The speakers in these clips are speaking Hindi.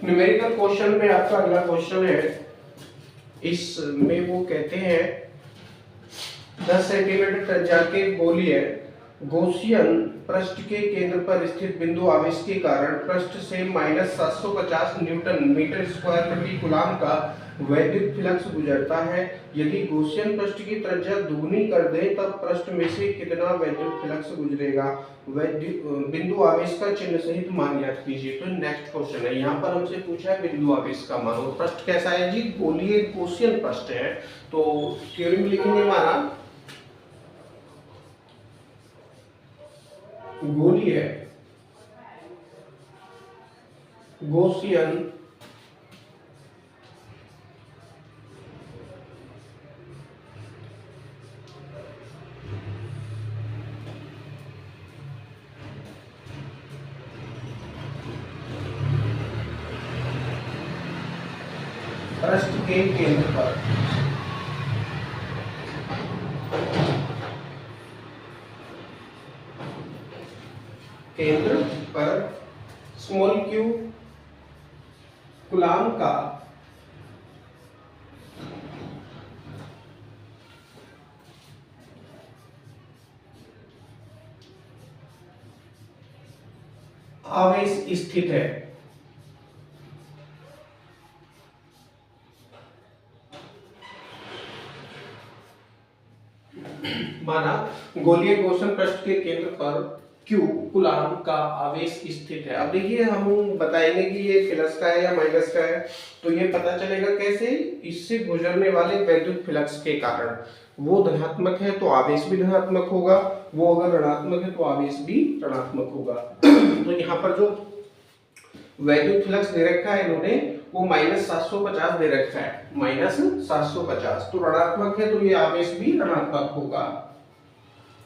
न्यूमेरिकल क्वेश्चन में आपका अगला क्वेश्चन है, इसमें वो कहते हैं 10 सेंटीमीटर त्रिज्या के गोलीय गॉसियन पृष्ठ के केंद्र पर स्थित बिंदु आवेश के कारण पृष्ठ से -750 न्यूटन मीटर स्क्वायर प्रति कूलम का वैद्युत फ्लक्स गुजरता है। यदि गॉसियन पृष्ठ की त्रिज्या दुगनी कर दें तब पृष्ठ में से कितना वैद्युत फ्लक्स गुजरेगा। बिंदु आवेश का चिन्ह सहित मान ज्ञात कीजिए। तो नेक्स्ट क्वेश्चन है, यहाँ पर हमसे पूछा है बिंदु आवेश का मान। और पृष्ठ कैसा है जी? गोलीय गॉसियन पृष्ठ है। तो थ्योरी में लिखेंगे हमारा गोलीय गॉसियन पृष्ठ के केंद्र पर स्मॉल क्यू कूलम का आवेश स्थित है। माना गोलीय गॉसियन पृष्ठ के केंद्र पर Q कूलम का आवेश स्थित है। अब देखिए हम बताएंगे कि ये प्लस का है या माइनस का है। तो ये पता चलेगा कैसे? इससे गुजरने वाले वैद्युत फ्लक्स के कारण। वो धनात्मक है तो आवेश भी धनात्मक होगा, वो अगर ऋणात्मक है तो आवेश भी ऋणात्मक होगा। तो यहाँ पर जो वैद्युत फ्लक्स दे रखा है इन्होंने वो -750 दे रखा है, -750। तो ऋणात्मक है तो ये आवेश भी ऋणात्मक होगा।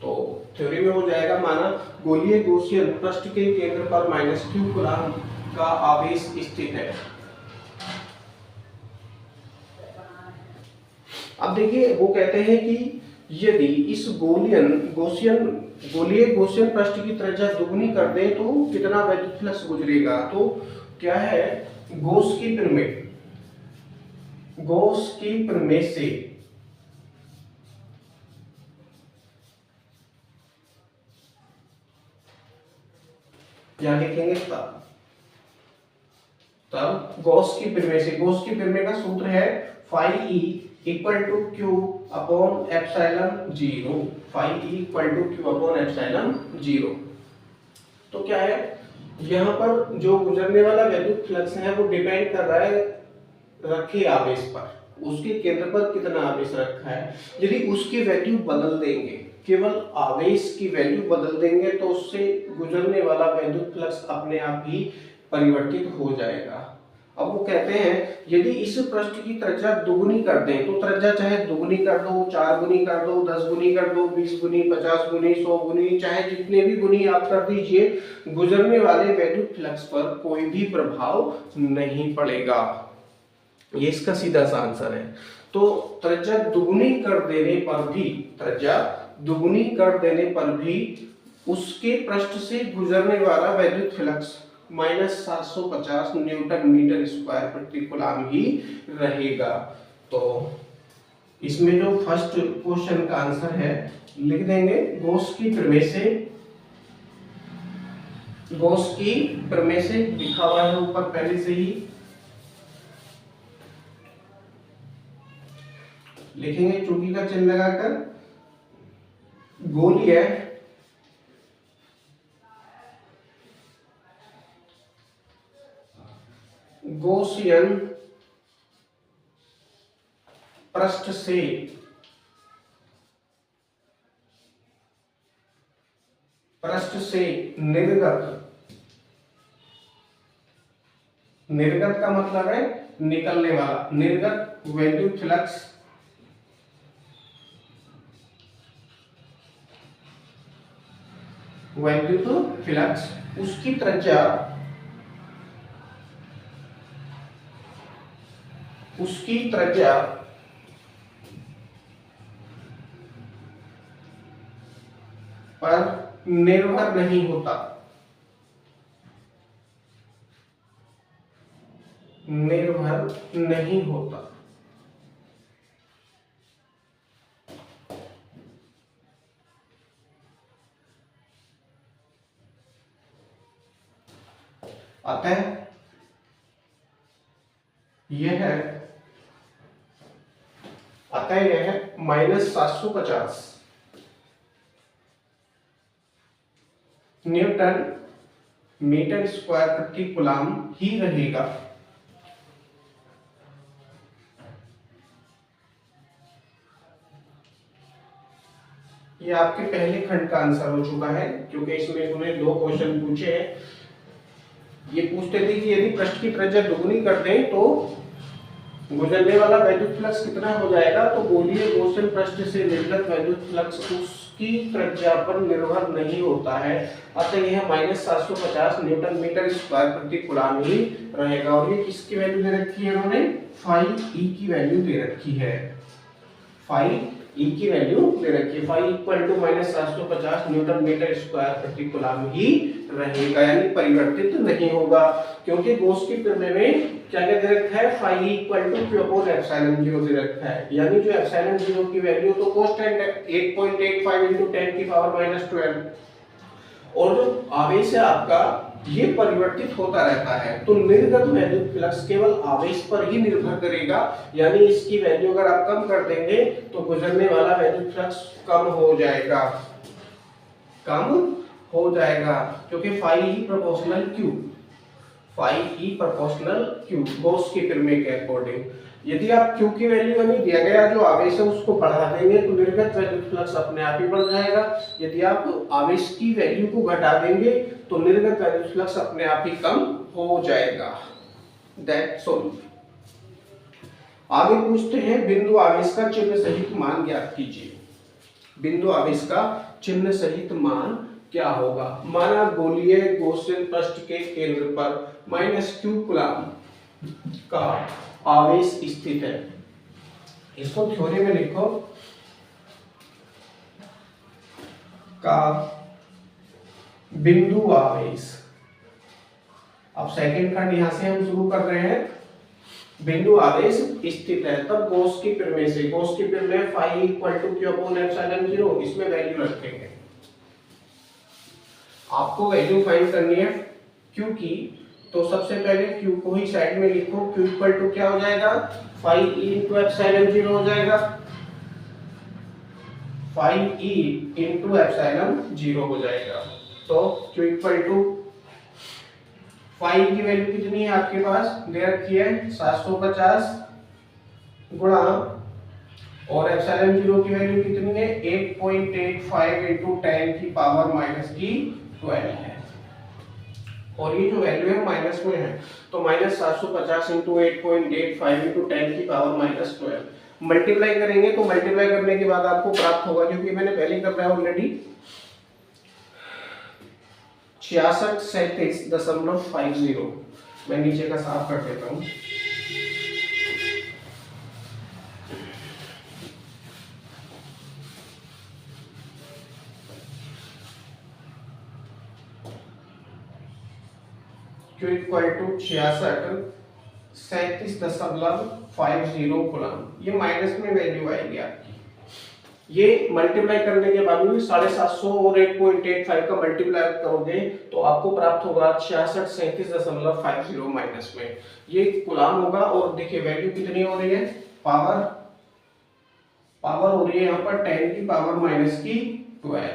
तो थ्योरी में हो जाएगा, माना गोलीय गॉसियन पृष्ठ के केंद्र पर -q कूलम का आवेश स्थित है। अब देखिए वो कहते हैं कि यदि इस गोलीय गॉसियन पृष्ठ की त्रिज्या दुगनी कर दें तो कितना वैद्युत फ्लक्स गुजरेगा। तो क्या है? गॉस की प्रमेय से या लिखेंगे तब गॉस की प्रमेय का सूत्र है phi e equal to q upon epsilon 0। phi e equal to q upon epsilon 0। तो क्या है, यहाँ पर जो गुजरने वाला वैद्युत फ्लक्स है वो डिपेंड कर रहा है रखे आवेश पर, उसके केंद्र पर कितना आवेश रखा है। यदि उसकी वैल्यू बदल देंगे, केवल आवेश की वैल्यू बदल देंगे तो उससे गुजरने वाला वैद्युत फ्लक्स अपने आप ही परिवर्तित हो जाएगा। अब वो कहते हैं यदि इस पृष्ठ की त्रिज्या दुगुनी कर दें, तो त्रिज्या चाहे दुगुनी कर दो, 4 गुनी कर दो, 10 गुनी कर दो, 20 गुनी, 50 गुनी, 100 गुनी, चाहे जितने भी गुनी आप कर दीजिए, गुजरने वाले वैद्युत फ्लक्स पर कोई भी प्रभाव नहीं पड़ेगा। ये इसका सीधा सा आंसर है। तो त्रिज्या दुगुनी कर देने पर भी उसके पृष्ठ से गुजरने वाला वैद्युत फ्लक्स -750 न्यूटन मीटर स्क्वायर प्रति कूलम ही रहेगा। तो इसमें जो फर्स्ट क्वेश्चन का आंसर है लिख देंगे गॉस की प्रमेय से लिखा हुआ है ऊपर पहले से ही, लिखेंगे चूंकि का चिन्ह लगाकर गोलीय गॉसियन पृष्ठ से निर्गत का मतलब है निकलने वाला, निर्गत वैद्युत फ्लक्स उसकी त्रिज्या पर निर्भर नहीं होता। निर्भर नहीं होता। अतः यह -750 न्यूटन मीटर स्क्वायर प्रति कूलम ही रहेगा। ये आपके पहले खंड का आंसर हो चुका है, क्योंकि इसमें इन्होंने 2 क्वेश्चन पूछे हैं। ये पूछते थे कि यदि पृष्ठ की त्रिज्या दुगुनी कर दें तो गुजरने वाला वैद्युत फ्लक्स कितना हो जाएगा। तो गोलीय गोसन पृष्ठ से निर्गत वैद्युत फ्लक्स उसकी त्रिज्या पर निर्भर नहीं होता है। अतः यह -750 न्यूटन मीटर स्क्वायर प्रति कूलम ही रहेगा। और ये किसकी वैल्यू दे रखी है उन्होंने, फाई ई की वैल्यू दे रखी है। फाई ई की वैल्यू दे रखी है। Phi equal to -750 newton metre square प्रति कूलम ही रहेगा, यानी परिवर्तित नहीं होगा। क्योंकि गॉस की प्रमेय में क्या क्या दे रखा है, phi equal to Q upon epsilon 0 दे रखा है। यानी जो एप्सिलॉन 0 की वैल्यू तो कांस्टेंट है 8.85 × 10 की पावर -12, और जो आवेश है आपका ये परिवर्तित होता रहता है। तो निर्गत वैद्युत फ्लक्स केवल आवेश पर ही निर्भर करेगा, यानी इसकी वैल्यू अगर आप कम कर देंगे तो गुजरने वाला वैद्युत फ्लक्स कम हो जाएगा, क्योंकि phi E proportional Q, phi E proportional Q Gauss के प्रमेय के अकॉर्डिंग। यदि आप क्यू की वैल्यू यानी दिया गया जो आवेश है उसको बढ़ा देंगे तो निर्गत वैद्युत फ्लक्स अपने आप ही बढ़ जाएगा। यदि आप आवेश की वैल्यू को घटा देंगे तो निर्गत वैद्युत फ्लक्स अपने आप ही कम हो जाएगा। That's all. आगे पूछते हैं बिंदु आवेश का चिन्ह सहित मान ज्ञात कीजिए। बिंदु आवेश का चिन्ह सहित मान क्या होगा। माना गोलीय गॉसियन पृष्ठ के केंद्र पर -q कूलम का आवेश स्थित है। इसको थ्योरी में लिखो, का बिंदु आवेश। अब सेकंड खंड यहां से हम शुरू कर रहे हैं। बिंदु आवेश स्थित है, तब गॉस की प्रमेय से, गॉस की प्रमेय phi equal to Q upon epsilon 0, इसमें वैल्यू रखेंगे। आपको वैल्यू फाइंड करनी है क्यू की, तो सबसे पहले क्यू को ही साइड में लिखो। क्यू इक्वल टू क्या हो जाएगा, फाई ई इंटू एप्सिलॉन 0 हो जाएगा। फाई ई इंटू एप्सिलॉन 0 हो जाएगा। तो क्यू इक्वल टू फाई की वैल्यू कितनी है आपके पास दे रखी है 750 गुणा, और एप्सिलॉन 0 की वैल्यू कितनी है 8.85 × 10 की पावर -12 है। और ये जो वैल्यू है माइनस में है, तो -750 × 8.85 × 10 की पावर -12 मल्टीप्लाई करेंगे। तो मल्टीप्लाई करने के बाद आपको प्राप्त होगा, क्योंकि मैंने पहले कर रहा है ऑलरेडी, 6637.50। मैं नीचे का साफ कर देता हूँ। Q equal to 6637.50 coulomb. ये माइनस में वैल्यू आएगी आपकी। ये मल्टीप्लाई करने के बाद में 750 और 8.85 का मल्टीप्लाई करोगे तो आपको प्राप्त होगा 6637.50 माइनस में ये कूलम होगा। और देखिए वैल्यू कितनी हो रही है, पावर हो रही है यहाँ पर 10 की पावर -12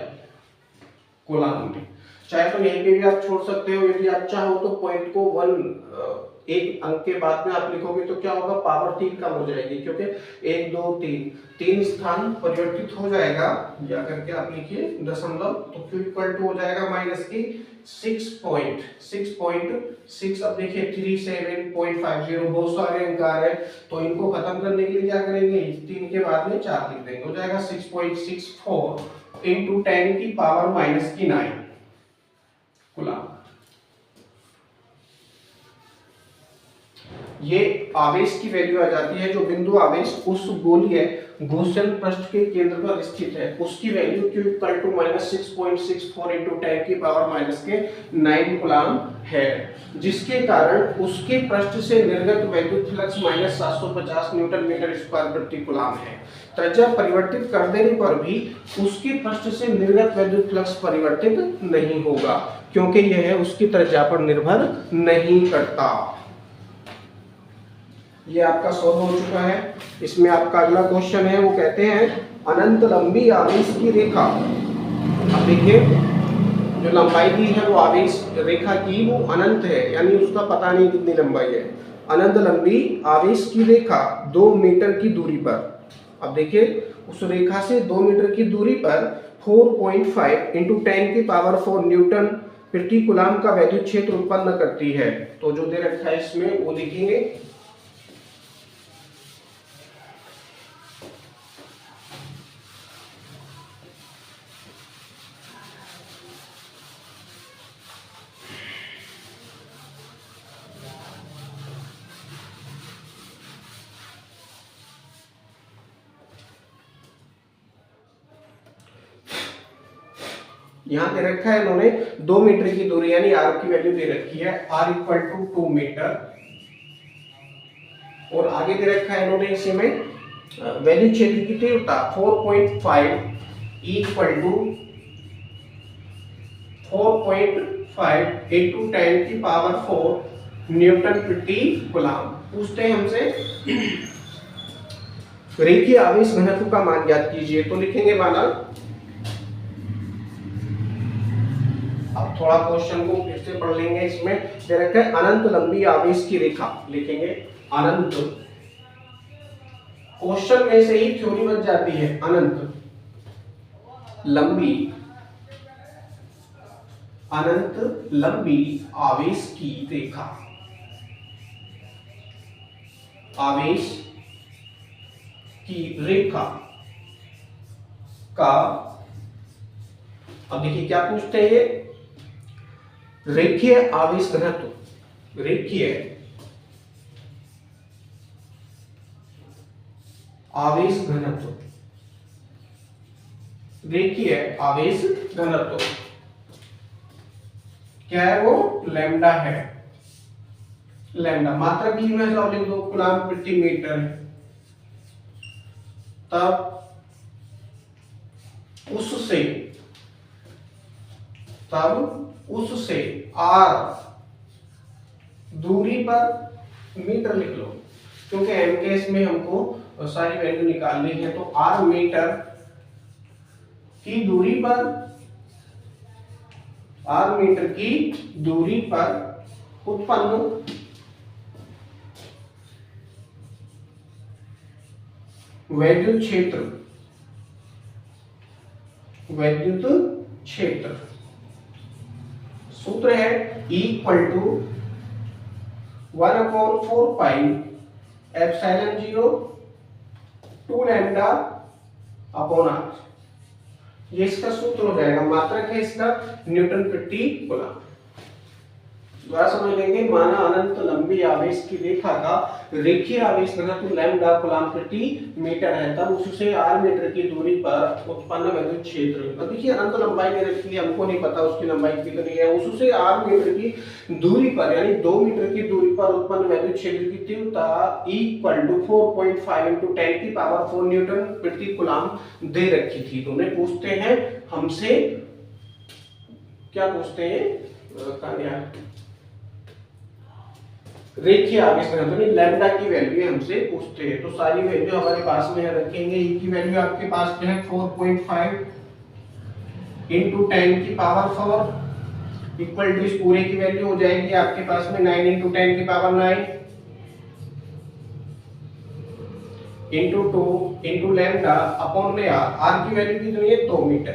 कूलम में। चाहे तो यहीं पे भी आप छोड़ सकते हो, यदि आप चाहो तो पॉइंट को 1 अंक के बाद में आप लिखोगे तो क्या होगा, पावर 3 कम हो जाएगी, क्योंकि 1 2 3 स्थान परिवर्तित हो जाएगा। या करके आप लिखिए दशमलव, तो Q इक्वल टू हो जाएगा -6.6। अब देखिए 37.50 बहुत सारे अंक आ रहे हैं, तो इनको खत्म करने के लिए क्या करेंगे, 3 के बाद में 4 लिख देंगे, हो जाएगा 6.64 × 10 की पावर -9 कूलम। ये आवेश की वैल्यू आ जाती है। जो बिंदु आवेश उस गोलीय गॉसियन पृष्ठ के केंद्र पर स्थित है उसकी value Q equal to -6.64 into 10 की पावर माइनस के 9 कूलम है, जिसके कारण उसके पृष्ठ से निर्गत वैद्युत फ्लक्स -750 न्यूटन मीटर स्क्वायर प्रति कूलम है। त्रिज्या परिवर्तित कर देने पर भी उसके पृष्ठ से निर्गत वैद्युत फ्लक्स परिवर्तित नहीं होगा, क्योंकि यह उसकी त्रिज्या पर निर्भर नहीं करता। ये आपका सॉल्व हो चुका है। इसमें आपका अगला क्वेश्चन है, वो कहते हैं अनंत लंबी आवेश की रेखा। अब देखिए जो लंबाई दी है वो आवेश रेखा की वो अनंत है, यानी उसका पता नहीं कितनी लंबाई है। अनंत लंबी आवेश की रेखा 2 मीटर की दूरी पर, अब देखिए उस रेखा से 2 मीटर की दूरी पर 4.5 इंटू 10 की पावर 4 न्यूटन प्रति कूलम का वैद्युत क्षेत्र उत्पन्न करती है। तो जो दे रखा है इसमें वो लिखेंगे। यहां दे रखा है इन्होंने 2 मीटर की दूरी यानी r की वैल्यू दे रखी है r इक्वल टू 2 मीटर, और आगे दे रखा है इन्होंने इसी में वैद्युत क्षेत्र की तीव्रता 4.5 इक्वल टू 4.5 इंटू 10 की पावर 4 न्यूटन प्रति कूलम। पूछते हैं हमसे रेखीय आवेश घनत्व का मान ज्ञात कीजिए। तो लिखेंगे माना, अब थोड़ा क्वेश्चन को फिर से पढ़ लेंगे। इसमें दे रखा है अनंत लंबी आवेश की रेखा, लिखेंगे अनंत। क्वेश्चन में से ही थ्योरी बन जाती है, अनंत लंबी आवेश की रेखा, आवेश की रेखा का, अब देखिए क्या पूछते हैं ये, रेखीय आवेश घनत्व, रेखीय आवेश घनत्व, रेखीय आवेश घनत्व क्या है वो, लैम्डा है। लैम्डा मात्रा की में लिख दो, कूलम प्रति मीटर है। तब उससे r दूरी पर मीटर लिख लो, क्योंकि m केस में हमको सारी वैल्यू निकालनी है। तो r मीटर की दूरी पर, r मीटर की दूरी पर उत्पन्न वैद्युत क्षेत्र सूत्र है E equal to 1/4 pi epsilon 0 2 lambda upon r। ये इसका सूत्र हो जाएगा। मात्रक है इसका न्यूटन प्रति कूलम। दोबारा समझ लेंगे, माना अनंत लंबी आवेश की रेखा का रेखीय आवेश घनत्व लैम्डा कूलम प्रति मीटर है, तब उससे r मीटर की दूरी पर उत्पन्न वैद्युत क्षेत्र। अब देखिए अनंत लंबाई दे रखी है, हमको नहीं पता उसकी लंबाई कितनी है। उससे r मीटर की दूरी पर यानी 2 मीटर की दूरी पर उत्पन्न वैद्युत क्षेत्र की तीव्रता E इक्वल टू 4.5 इंटू 10 की पावर 4 न्यूटन प्रति कूलम दे रखी थी। तो उन्हें पूछते हैं हमसे, क्या पूछते हैं, रेखीय आवेश घनत्व लैम्डा की वैल्यू हमसे पूछते हैं। तो सारी वैल्यू हमारे पास में रखेंगे। E की वैल्यू आपके पास में है 4.5 इंटू 10 की पावर 4 इक्वल टू, इस पूरे की वैल्यू हो जाएगी आपके पास में 9 इंटू 10 की power 9 into 2 into lambda upon में r की वैल्यू कितनी है, 2 मीटर।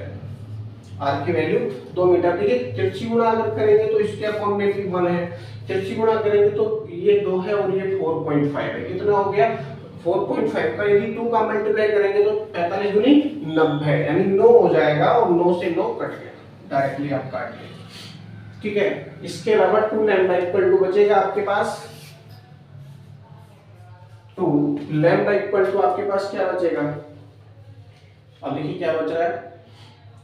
r की वैल्यू 2 मीटर। देखिए तिरछी गुणा अगर करेंगे तो इसके अपॉन में 1 है, तिरछी गुणा करेंगे तो ये 2 है और ये 4.5 है। कितना हो गया, 4.5 का यदि 2 का मल्टीप्लाई करेंगे तो 45 दूनी 90, यानी 9 हो जाएगा और 9 से 9 कट गया, डायरेक्टली आप काट लिया। ठीक है, इसके अलावा 2 लैम्डा इक्वल टू बचेगा आपके पास 2 लैम्डा इक्वल टू आपके पास क्या बचेगा, अब देखिए क्या बच रहा है,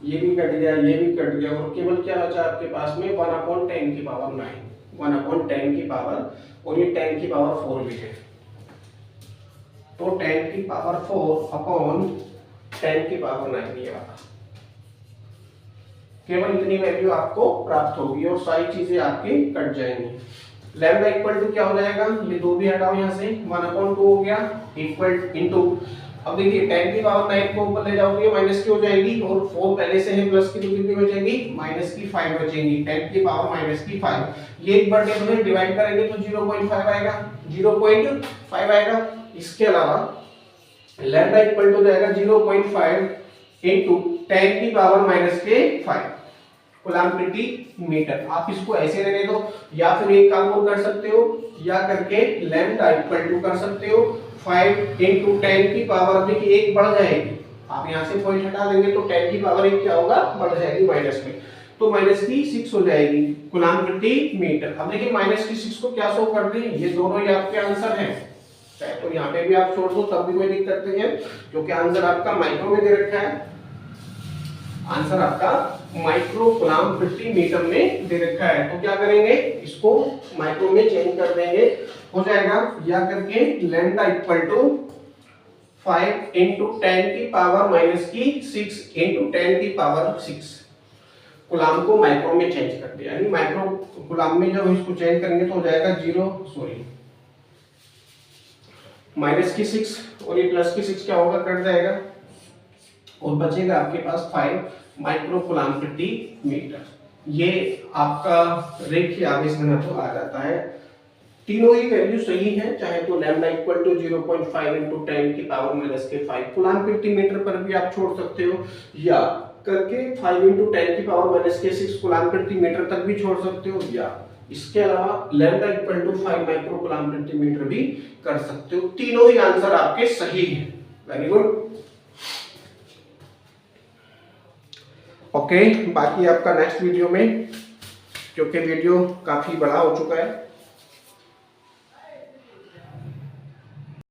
ये भी कट गया, ये भी कट गया, और केवल क्या बचा आपके पास में 1/10 की पावर 9, 1/10 की पावर, और ये 10 की पावर 4 भी है, तो 10 की पावर 4 अपॉन 10 की पावर 9 ये वाला, केवल इतनी वैल्यू आपको प्राप्त होगी और सारी चीजें आपकी कट जाएंगी। लैम्डा इक्वल टू क्या हो जाएगा, ये 2 भी हटाओ यहाँ से, 1/2 हो गया इक्वल इनटू, अब देखिए 10 की पावर 9 को ऊपर ले जाओगे माइनस की हो जाएगी, और 4 पहले से है प्लस की, तो कितनी बचेगी, माइनस की 5 बचेगी, 10 की पावर माइनस की 5, ये एक बटे में डिवाइड करेंगे तो 0.5 आएगा, 0.5 आएगा। इसके अलावा लैम्डा इक्वल टू जाएगा 0.5 इनटू 10 की पावर माइनस के 5 कूलम प्रति मीटर। आप इसको ऐसे रहने दो, या फिर एक काम और कर सकते हो, या करके लैम्डा इक्वल टू कर सकते हो 5 इनटू 10 की पावर, देखिए एक बढ़ जाएगी, आप यहाँ से पॉइंट हटा देंगे तो 10 की पावर एक क्या होगा, बढ़ जाएगी माइनस में, तो माइनस की 6 हो जाएगी कूलम प्रति मीटर। अब देखिए माइनस की 6 को क्या शो कर दें, ये दोनों ही आपके आंसर हैं, चाहे तो यहाँ पे भी आप छोड़ दो तब भी कोई दिक्कत नहीं है, क्योंकि आंसर आपका माइक्रो में दे रखा है, आंसर आपका माइक्रो कूलम प्रति मीटर में दे रखा है। तो क्या करेंगे, इसको माइक्रो में चेंज कर देंगे, हो जाएगा या करके लैम्डा इक्वल टू 5 इनटू 10 की पावर माइनस की 6 इनटू 10 की पावर 6, कूलम को माइक्रो में चेंज कर दिया, यानी माइक्रो कूलम में जब इसको चेंज करेंगे तो हो जाएगा माइनस की 6 और ये प्लस की 6 क्या होगा, कट जाएगा, और बचेगा आपके पास 5 माइक्रो कूलम प्रति मीटर। ये आपका रेखीय आवेश घनत्व आ जाता है। तीनों ही वैल्यू सही है, चाहे तो लैम्डा इक्वल टू 0.5 इनटू 10 की पावर माइनस के 5 कूलम प्रति मीटर पर भी आप छोड़ सकते हो, या करके 5 इनटू 10 की पावर माइनस के 6 कूलम प्रति मीटर तक भी छोड़ सकते हो, या इसके अलावा lambda equal to 5 micro coulomb प्रति मीटर भी कर सकते हो। तीनों ही आंसर आपके सही हैं। Very good. ओके, बाकी आपका नेक्स्ट वीडियो में, क्योंकि वीडियो काफी बड़ा हो चुका है,